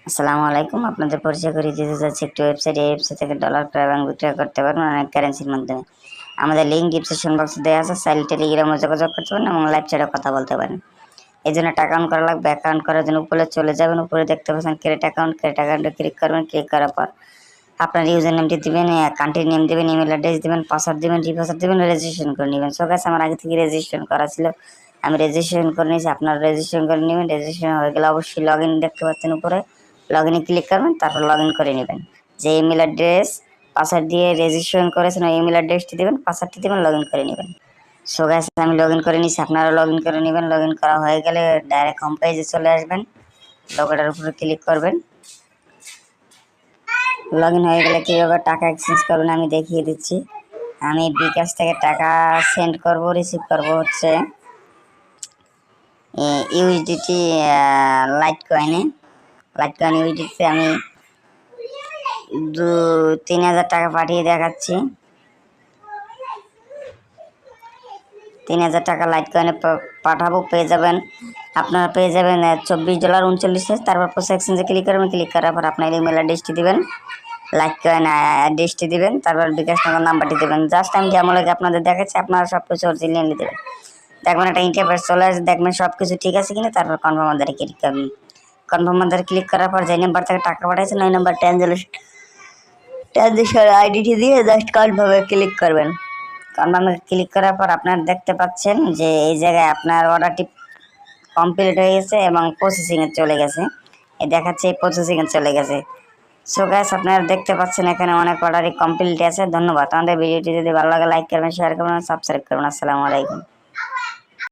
আসসালামু আলাইকুম। আপনাদের পরিচয় করিয়ে দিতে যাচ্ছি একটি ওয়েবসাইট। এই ওয়েবসাইট থেকে ডলার ক্রয় এবং বিক্রয় করতে পারবেন অনেক কারেন্সির মাধ্যমে। আমাদের লিঙ্ক ডিসক্রিপশন বক্সে দেওয়া আছে। চাইলে টেলিগ্রামে যোগাযোগ করতে পারেন এবং লাইভ চ্যাটে কথা বলতে পারেন। এই জন্য টাকা অন করা লাগবে। অ্যাকাউন্ট করার জন্য উপরে চলে যাবেন। উপরে দেখতে পাচ্ছেন ক্রিয়েট অ্যাকাউন্ট। ক্রিয়েট অ্যাকাউন্টে ক্লিক করবেন। ক্লিক করার পর আপনার ইউজার নেমটি দিবেন, কান্ট্রি নেম দিবেন, ইমেল অ্যাড্রেস দিবেন, পাসওয়ার্ড দিবেন, রিপাসওয়ার্ড দিবেন, রেজিস্ট্রেশন করে নেবেন। সো গাইস, আমার আগে থেকে রেজিস্ট্রেশন করা ছিল, আমি রেজিস্ট্রেশন করে নিয়েছি। আপনারা রেজিস্ট্রেশন করে নেবেন। রেজিস্ট্রেশন হয়ে গেলে অবশ্যই লগ ইন দেখতে পাচ্ছেন উপরে, লগ ইনে ক্লিক করবেন, তারপর লগ ইন করে নেবেন। যে ইমেল অ্যাড্রেস পাসওয়ার্ড দিয়ে রেজিস্ট্রেশন করেছেন ওই ইমেল অ্যাড্রেসটি দেবেন, পাসওয়ার্ডটি দেবেন, লগ ইন করে নেবেন। সো গাইস, আমি লগ ইন করে নিয়েছি, আপনারা লগ ইন করে নেবেন। লগ ইন করা হয়ে গেলে ডাইরেক্ট হোম পেজে চলে আসবেন, লোগোটার উপরে ক্লিক করবেন। লগ ইন হয়ে গেলে কীভাবে টাকা এক্সচেঞ্জ করবেন আমি দেখিয়ে দিচ্ছি। আমি বিকাশ থেকে টাকা সেন্ড করব, রিসিভ করব হচ্ছে ইউএসডিটি লাইট কয়েনে। লাইট কয়েন ইউএসডিতে আমি 3,000 টাকা পাঠিয়ে দেখাচ্ছি। 3,000 টাকা লাইট কয়েনে পাঠাবো, পেয়ে যাবেন। আপনারা পেয়ে যাবেন $24.39। তারপর পোস্ট এক্সচেঞ্জে ক্লিক করবেন। ক্লিক করার পর আপনার ইমেল অ্যাড্রেসটি দেবেন, লাইট কয়েন অ্যাড্রেসটি দিবেন, তারপর বিকাশ টাকার নাম্বারটি দেবেন। জাস্ট আমি যেমন লাগে আপনাদের দেখাচ্ছি, আপনারা সব কিছু অরিজিনালি দেবেন। দেখবেন একটা ইন্টারফেস চলে আসে, দেখবেন সব কিছু ঠিক আছে কিনা, তারপর কনফার্ম অর্ডারে ক্লিক করবেন। কনফার্ম অর্ডারে ক্লিক করার পর যে নাম্বার থেকে টাকা পাঠাইছেন ওই নাম্বার ট্রানজেকশন আইডিটি দিয়ে জাস্ট কনফার্মে ক্লিক করবেন। কনফার্মে ক্লিক করার পর আপনারা দেখতে পাচ্ছেন যে এই জায়গায় আপনার অর্ডারটি কমপ্লিট হয়ে গেছে এবং প্রসেসিংয়ে চলে গেছে। এই দেখাচ্ছে প্রসেসিংয়ে চলে গেছে। সো গাইস, আপনারা দেখতে পাচ্ছেন এখানে অনেক অর্ডারই কমপ্লিট আছে। ধন্যবাদ। আমাদের ভিডিওটি যদি ভালো লাগে লাইক করবেন, শেয়ার করবেন, সাবস্ক্রাইব করবেন। আসসালামু আলাইকুম।